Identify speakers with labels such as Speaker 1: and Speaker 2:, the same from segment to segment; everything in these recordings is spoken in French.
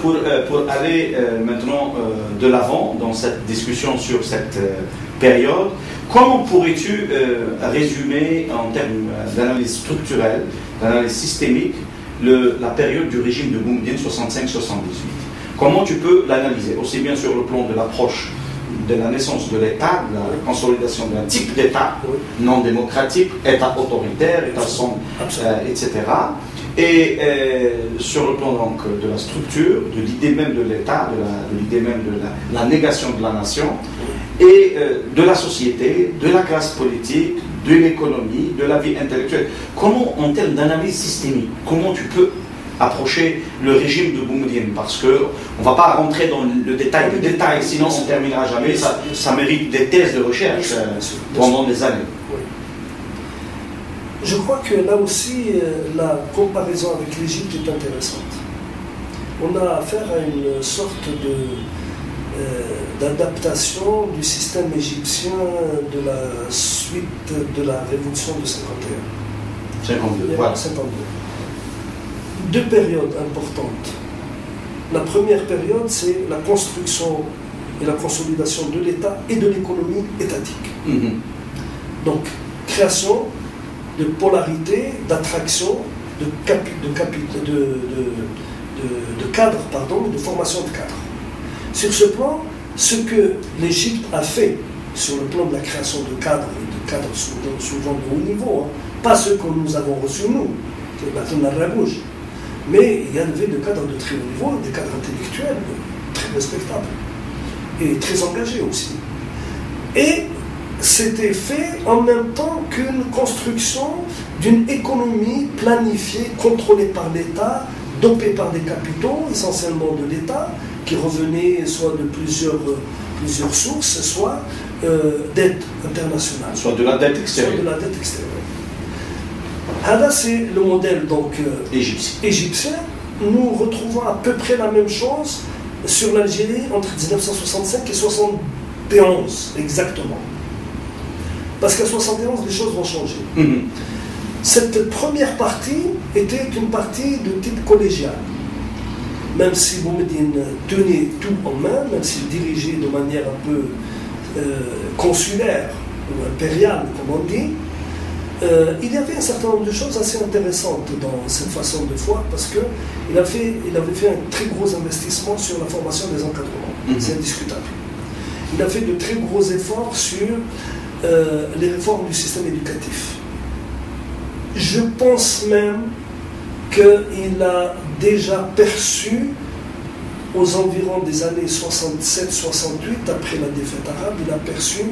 Speaker 1: pour aller maintenant de l'avant dans cette discussion sur cette période, comment pourrais-tu résumer en termes d'analyse structurelle, d'analyse systémique, la période du régime de Boumedienne 65-78? Comment tu peux l'analyser, aussi bien sur le plan de l'approche de la naissance de l'État, de la consolidation d'un type d'État non démocratique, État autoritaire, État sombre, etc. Et sur le plan donc de la structure, de l'idée même de l'État, de l'idée même de la négation de la nation, et de la société, de la classe politique, de l'économie, de la vie intellectuelle. Comment, en termes d'analyse systémique, comment tu peux approcher le régime de Boumedienne? Parce qu'on ne va pas rentrer dans le détail du détail, sinon on ne terminera jamais. Ça mérite des thèses de recherche pendant des années.
Speaker 2: Oui. Je crois que là aussi, la comparaison avec l'Égypte est intéressante. On a affaire à une sorte d'adaptation du système égyptien de la suite de la révolution de 51.
Speaker 1: 52, voilà.
Speaker 2: 52. Deux périodes importantes. La première période, c'est la construction et la consolidation de l'État et de l'économie étatique. Donc, création de polarité, d'attraction, de cadre, de formation de cadre. Sur ce plan, ce que l'Égypte a fait sur le plan de la création de cadres, et de cadres souvent de haut niveau, pas ceux que nous avons reçus nous, qui est maintenant la rouge, mais il y avait des cadres de très haut niveau, des cadres intellectuels très respectables et très engagés aussi. Et c'était fait en même temps qu'une construction d'une économie planifiée, contrôlée par l'État, dopée par des capitaux, essentiellement de l'État, qui revenaient soit de plusieurs sources, soit dette internationale.
Speaker 1: Soit de la dette extérieure.
Speaker 2: Là, c'est le modèle donc, égyptien. Nous retrouvons à peu près la même chose sur l'Algérie entre 1965 et 1971, exactement. Parce qu'à 71, les choses vont changer. Cette première partie était une partie de type collégial. Même si Boumedienne tenait tout en main, même s'il dirigeait de manière un peu consulaire ou impériale, comme on dit, il y avait un certain nombre de choses assez intéressantes dans cette façon de voir, parce qu'il avait fait un très gros investissement sur la formation des encadrements. C'est indiscutable. Il a fait de très gros efforts sur les réformes du système éducatif. Je pense même qu'il a déjà perçu, aux environs des années 67-68, après la défaite arabe, il a perçu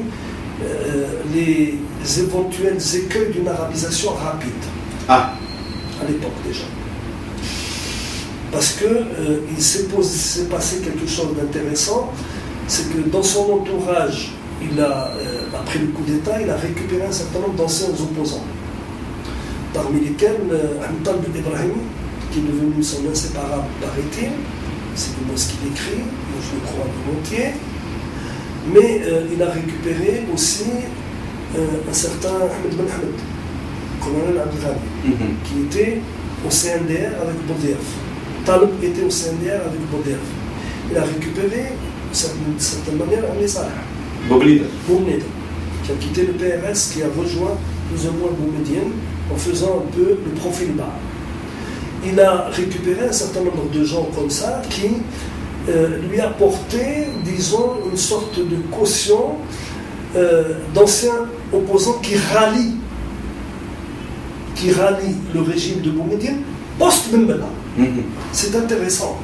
Speaker 2: les éventuels écueils d'une arabisation rapide. À l'époque déjà. Parce qu'il s'est passé quelque chose d'intéressant, c'est que dans son entourage, après le coup d'État, il a récupéré un certain nombre d'anciens opposants, parmi lesquels Hamtal Ibrahim, qui est devenu son inséparable, paraît-il, c'est du moins ce qu'il écrit, je le crois volontiers, mais il a récupéré aussi un certain Ahmed Ben Ahmed, colonel Abdelghani, qui était au CNDR avec Boudiaf. Talib était au CNDR avec Boudiaf. Il a récupéré, d'une certaine manière, Amni Salah. Boumedienne, qui a quitté le PRS, qui a rejoint plus ou moins Boumedienne en faisant un peu le profil bas. Il a récupéré un certain nombre de gens comme ça qui lui apportaient, disons, une sorte de caution d'anciens opposants qui rallient le régime de Boumedienne post-Bembela. C'est intéressant.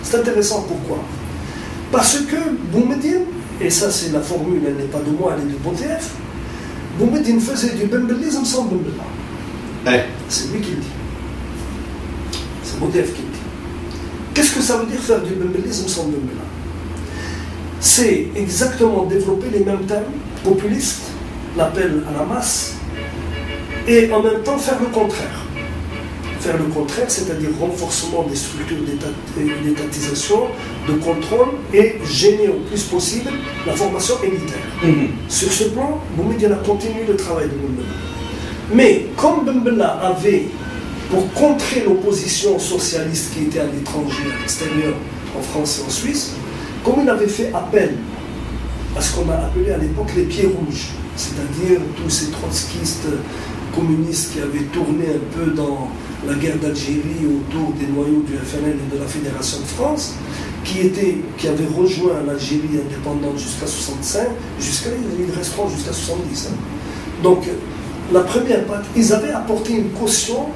Speaker 2: C'est intéressant pourquoi? Parce que Boumedienne, et ça c'est la formule, elle n'est pas de moi, elle est de Boudiaf, Boumedienne faisait du bembelisme sans Bembela. C'est lui qui le dit. C'est Boudiaf qui le dit. Qu'est-ce que ça veut dire faire du bembelisme sans Bembela? C'est exactement développer les mêmes thèmes populistes, l'appel à la masse, et en même temps faire le contraire. Faire le contraire, c'est-à-dire renforcement des structures d'étatisation, de contrôle et gêner au plus possible la formation élitaire. Sur ce plan, Boumedienne a continué le travail de Bembela. Mais comme Bembela avait pour contrer l'opposition socialiste qui était à l'étranger, à l'extérieur, en France et en Suisse, comme il avait fait appel à ce qu'on a appelé à l'époque les pieds rouges, c'est-à-dire tous ces trotskistes communistes qui avaient tourné un peu dans la guerre d'Algérie autour des noyaux du FNL et de la Fédération de France, qui avaient rejoint l'Algérie indépendante jusqu'à 65, ils resteront jusqu'à 70. Donc, la première partie, ils avaient apporté une caution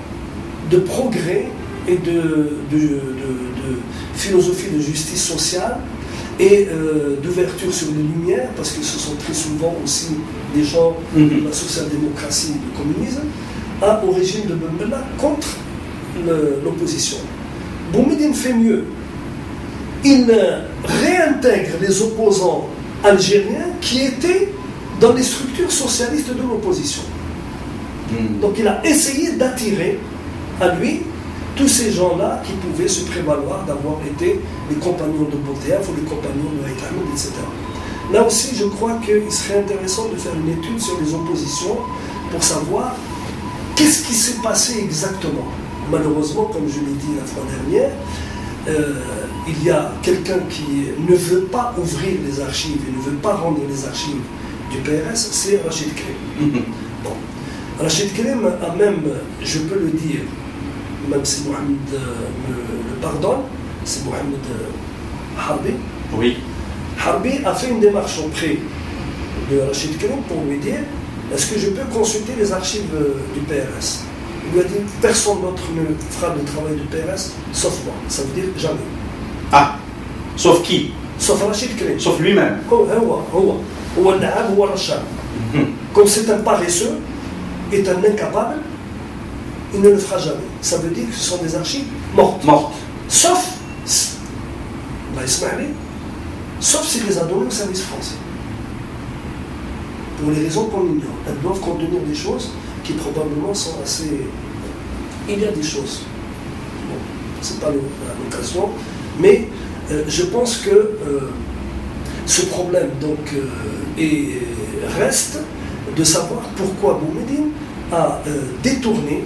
Speaker 2: de progrès et de philosophie de justice sociale et d'ouverture sur les Lumières, parce que ce sont très souvent aussi des gens de la social-démocratie et du communisme, au régime de Ben Bella contre l'opposition. Boumediene fait mieux. Il réintègre les opposants algériens qui étaient dans les structures socialistes de l'opposition. Donc il a essayé d'attirer à lui tous ces gens-là qui pouvaient se prévaloir d'avoir été les compagnons de Bouterf ou les compagnons de Haït Ahmed, etc. Là aussi, je crois qu'il serait intéressant de faire une étude sur les oppositions pour savoir qu'est-ce qui s'est passé exactement. Malheureusement, comme je l'ai dit la fois dernière, il y a quelqu'un qui ne veut pas ouvrir les archives et ne veut pas rendre les archives du PRS, c'est Rachid Karim. Bon. Rachid Karim a même, je peux le dire, même si Mohamed me pardonne, c'est Mohamed Harbi.
Speaker 1: Oui.
Speaker 2: Harbi a fait une démarche auprès de Rachid Karim pour lui dire est-ce que je peux consulter les archives du PRS? Il lui a dit personne d'autre ne fera le travail du PRS sauf moi. Ça veut dire jamais.
Speaker 1: Ah, sauf qui?
Speaker 2: Sauf Rachid Karim.
Speaker 1: Sauf lui-même.
Speaker 2: Comme c'est un paresseux, est un incapable, il ne le fera jamais. Ça veut dire que ce sont des archives mortes. Sauf, sauf s'il les a données au service français. Pour les raisons qu'on ignore. Elles doivent contenir des choses qui probablement sont assez... Il y a des choses. Bon, ce n'est pas l'occasion, mais je pense que ce problème donc, reste de savoir pourquoi Boumediene a détourné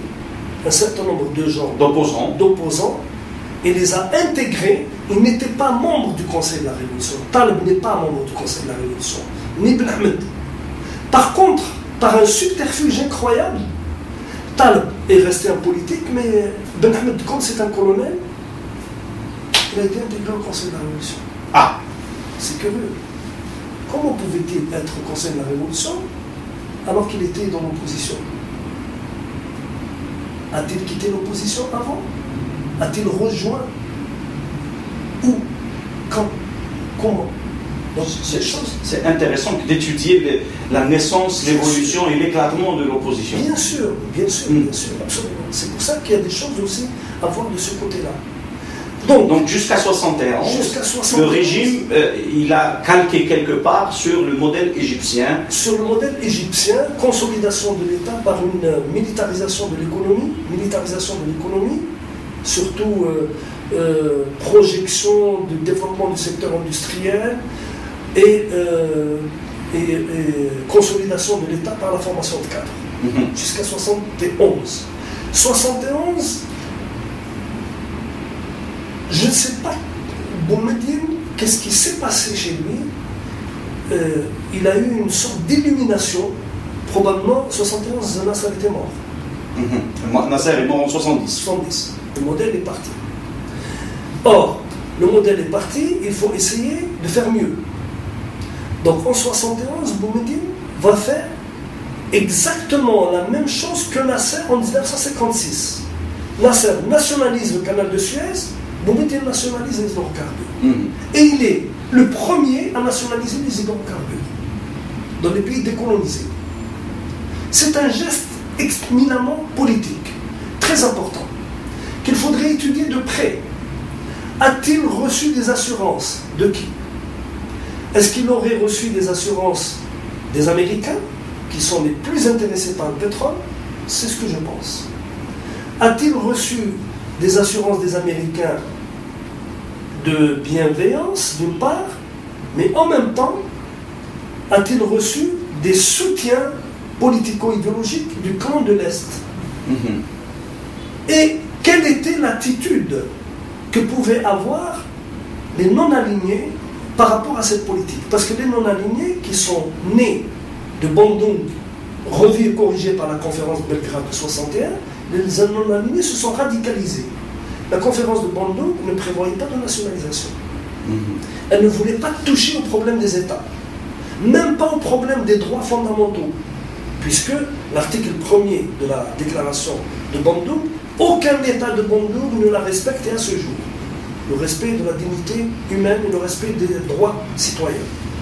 Speaker 2: un certain nombre de gens d'opposants et les a intégrés. Il n'était pas membre du Conseil de la Révolution. Taleb n'est pas membre du Conseil de la Révolution, ni Ben Ahmed. Par contre, par un subterfuge incroyable, Taleb est resté en politique, mais Ben Ahmed, comme c'est un colonel, il a été intégré au Conseil de la Révolution.
Speaker 1: Ah,
Speaker 2: c'est curieux. Comment pouvait-il être au Conseil de la Révolution alors qu'il était dans l'opposition? A-t-il quitté l'opposition avant? A-t-il rejoint? Où? Quand? Comment? Donc,
Speaker 1: c'est intéressant d'étudier la naissance, l'évolution et l'éclatement de l'opposition.
Speaker 2: Bien sûr, absolument. C'est pour ça qu'il y a des choses aussi à voir de ce côté-là.
Speaker 1: Donc jusqu'à 71, le régime, il a calqué quelque part sur le modèle égyptien.
Speaker 2: Sur le modèle égyptien, consolidation de l'État par une militarisation de l'économie, surtout projection du développement du secteur industriel et consolidation de l'État par la formation de cadres. Jusqu'à 71. 71, je ne sais pas, Boumediene, qu'est-ce qui s'est passé chez lui. Il a eu une sorte d'illumination. Probablement, 71, Nasser était mort.
Speaker 1: Nasser est mort en 70.
Speaker 2: 70. Le modèle est parti. Or, le modèle est parti, il faut essayer de faire mieux. Donc en 71, Boumediene va faire exactement la même chose que Nasser en 1956. Nasser nationalise le canal de Suez, Boumediene nationalise les hydrocarbures. Et il est le premier à nationaliser les hydrocarbures dans les pays décolonisés. C'est un geste éminemment politique, très important, qu'il faudrait étudier de près. A-t-il reçu des assurances? De qui? Est-ce qu'il aurait reçu des assurances des Américains, qui sont les plus intéressés par le pétrole? C'est ce que je pense. A-t-il reçu des assurances des Américains de bienveillance, d'une part, mais en même temps, a-t-il reçu des soutiens politico-idéologiques du camp de l'Est? Et quelle était l'attitude que pouvaient avoir les non-alignés par rapport à cette politique? Parce que les non-alignés qui sont nés de Bandung, revus et corrigés par la conférence de Belgrade de 61, les non-alignés se sont radicalisés. La conférence de Bandung ne prévoyait pas de nationalisation. Elle ne voulait pas toucher au problème des États, même pas au problème des droits fondamentaux, puisque l'article 1er de la déclaration de Bandung, aucun État de Bandung ne l'a respecté à ce jour. Le respect de la dignité humaine et le respect des droits citoyens.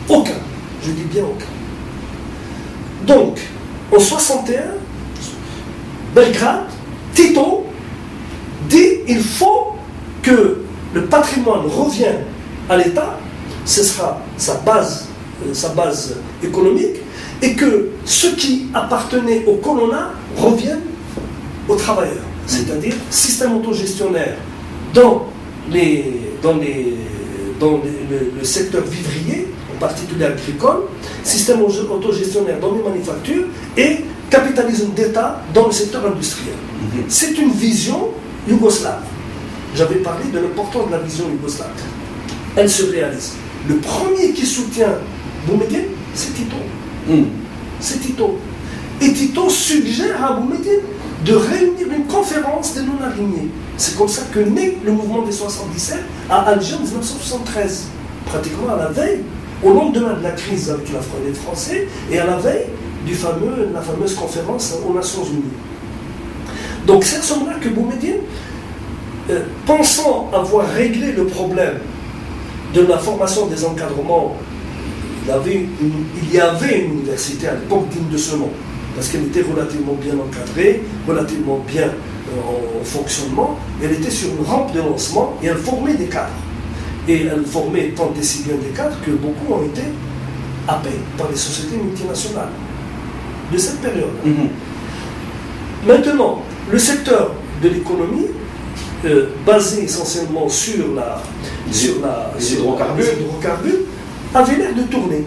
Speaker 2: Aucun. Je dis bien aucun. Donc, en 61, Belgrade, Tito dit il faut que le patrimoine revienne à l'État, ce sera sa base économique, et que ce qui appartenait au colonat revienne aux travailleurs. C'est-à-dire système autogestionnaire dans le secteur vivrier, en particulier agricole, système autogestionnaire dans les manufactures et capitalisme d'État dans le secteur industriel. C'est une vision yougoslave. J'avais parlé de l'importance de la vision yougoslave. Elle se réalise. Le premier qui soutient Boumediene, c'est Tito. C'est Tito. Et Tito suggère à Boumediene de réunir une conférence des non-alignés. C'est comme ça que naît le mouvement des 77 à Alger en 1973. Pratiquement à la veille, au lendemain de la crise avec les Français, et à la veille de la fameuse conférence aux Nations Unies. Donc c'est à ce moment-là que Boumediene, pensant avoir réglé le problème de la formation des encadrements, il y avait une université à l'époque digne de ce nom, parce qu'elle était relativement bien encadrée, relativement bien en fonctionnement, elle était sur une rampe de lancement et elle formait des cadres. Et elle formait tant et si bien des cadres que beaucoup ont été happés par les sociétés multinationales de cette période. Maintenant, le secteur de l'économie, basé essentiellement sur les hydrocarbures, avait l'air de tourner.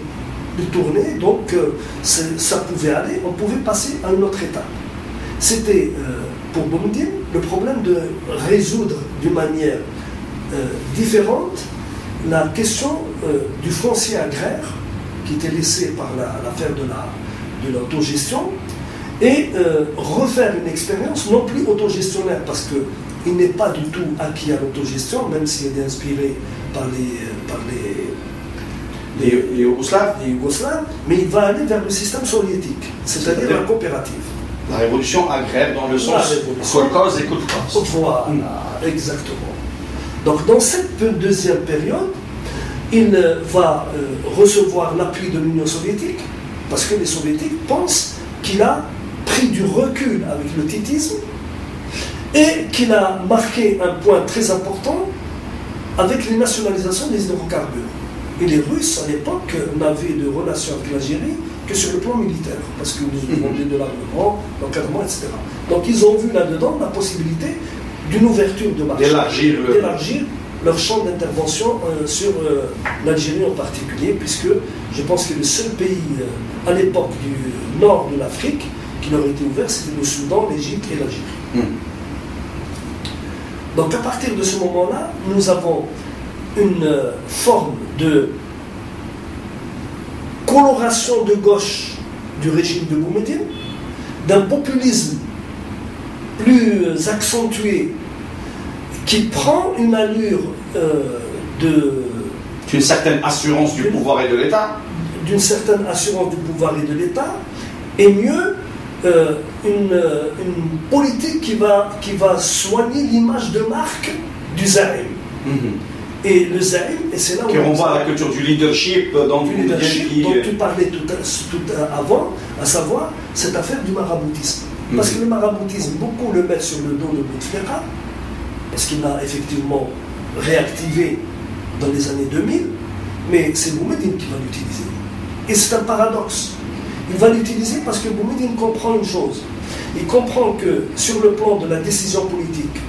Speaker 2: Donc ça pouvait aller, on pouvait passer à une autre étape. C'était pour Boumediene le problème de résoudre d'une manière différente la question du foncier agraire qui était laissé par l'affaire de l'autogestion et refaire une expérience non plus autogestionnaire parce qu'il n'est pas du tout acquis à l'autogestion, même s'il est inspiré par les Yougoslaves, mais il va aller vers le système soviétique, c'est-à-dire la coopérative.
Speaker 1: La révolution agraire dans le sens kolkhoz et kolkhoz.
Speaker 2: Voilà, exactement. Donc dans cette deuxième période, il va recevoir l'appui de l'Union soviétique, parce que les soviétiques pensent qu'il a pris du recul avec le titisme et qu'il a marqué un point très important avec les nationalisations des hydrocarbures. Et les Russes, à l'époque, n'avaient de relation avec l'Algérie que sur le plan militaire, parce que nous vendions de l'armement, l'encadrement, etc. Donc ils ont vu là-dedans la possibilité d'une ouverture de marché, d'élargir leur champ d'intervention sur l'Algérie en particulier, puisque je pense que le seul pays à l'époque du nord de l'Afrique qui leur était ouvert, c'était le Soudan, l'Égypte et l'Algérie. Donc à partir de ce moment-là, nous avons une forme de coloration de gauche du régime de Boumediene, d'un populisme plus accentué qui prend une allure
Speaker 1: d'une certaine assurance du pouvoir et de l'État.
Speaker 2: D'une certaine assurance du pouvoir et de l'État, et mieux, une politique qui va soigner l'image de marque du Zaïm. Et le Zaïm, et c'est là où
Speaker 1: on voit la culture du leadership dont
Speaker 2: tu parlais tout avant, à savoir cette affaire du maraboutisme. Parce que le maraboutisme, beaucoup le mettent sur le dos de Bouteflika, parce qu'il l'a effectivement réactivé dans les années 2000, mais c'est Boumediene qui va l'utiliser. Et c'est un paradoxe. Il va l'utiliser parce que Boumediene comprend une chose. Il comprend que sur le plan de la décision politique,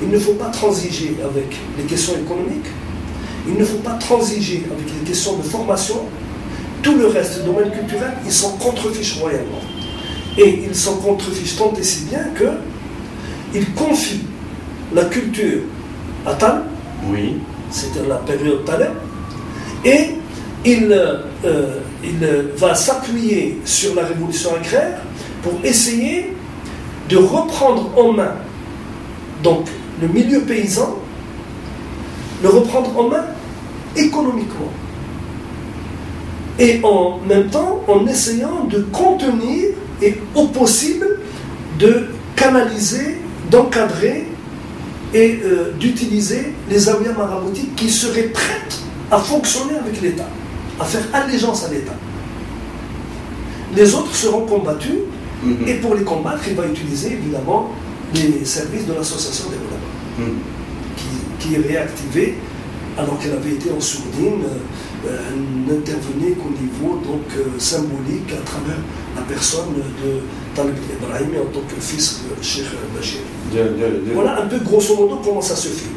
Speaker 2: il ne faut pas transiger avec les questions économiques, il ne faut pas transiger avec les questions de formation. Tout le reste, le domaine culturel, ils s'en contrefichent royalement. Et ils s'en contrefichent tant et si bien il confie la culture à Tal,
Speaker 1: oui.
Speaker 2: c'était la période Taleb, et il va s'appuyer sur la révolution agraire pour essayer de reprendre en main donc le milieu paysan, le reprendre en main économiquement. Et en même temps, en essayant de contenir et au possible de canaliser, d'encadrer et d'utiliser les zaouïas maraboutiques qui seraient prêtes à fonctionner avec l'État, à faire allégeance à l'État. Les autres seront combattus, et pour les combattre, il va utiliser évidemment les services de l'association des Oulama, qui est réactivée alors qu'elle avait été en sourdine. N'intervenait qu'au niveau donc, symbolique à travers la personne de Talib Ibrahimi en tant que fils de Cheikh Bachir. Voilà un peu grosso modo comment ça se fait.